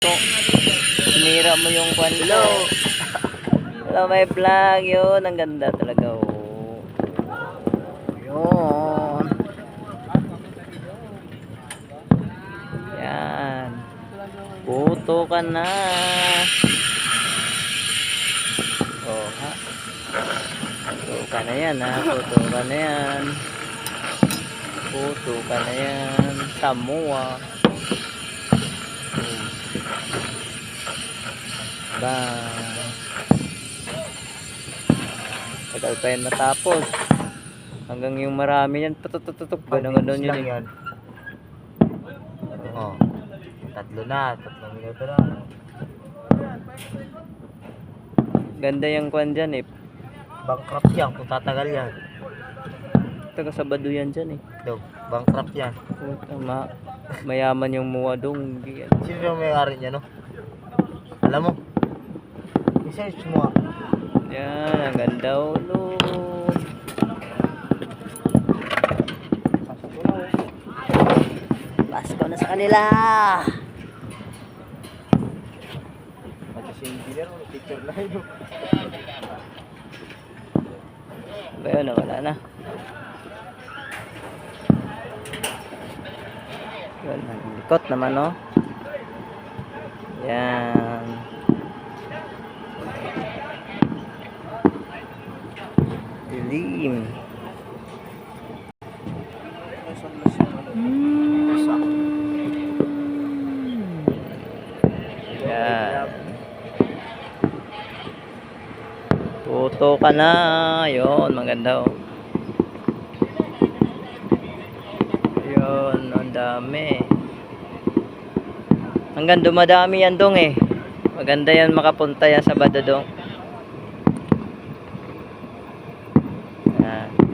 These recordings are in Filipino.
Sinira mo yung kwan ko. Hello. Hello, my vlog. Yun, ang ganda talaga. Oh. Yun. Yan. Puto ka na. Oh, ha? Puto ka na yan, ha? Puto ka na yan. Puto ka na yan. Samoa. Ba. Tagal pa yan matapos. Hanggang yung marami yan. Tutututuk. Ganun yun. Yan. Oh. Tatlo na. 3 minuto na. Ganda yung kwan dyan eh. Bankrupt yan kung tatagal yan. Taga Sabado yan dyan eh. Bankrupt yan. Mayaman yung muwadong. Sino yung may-ari niya, no? Alam mo? I-search mo. Yan, ang ganda ulo. Pasko na sa kanila. Pati si engineer, picture na yun. Ba yun, wala na. Yun, ang likot naman, no? Yan. Dilim. Yan. Puto ka na. Yun, maganda, oh. Yun, ang dami. Hanggang dumadami yan dong eh. Maganda yan makapunta yan sa Badodong.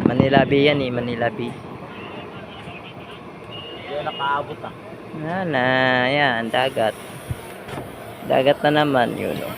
Manila Bay yan eh, Manila Bay. Yan, nakaabot Yan, yan, dagat. Dagat na naman, yun oh.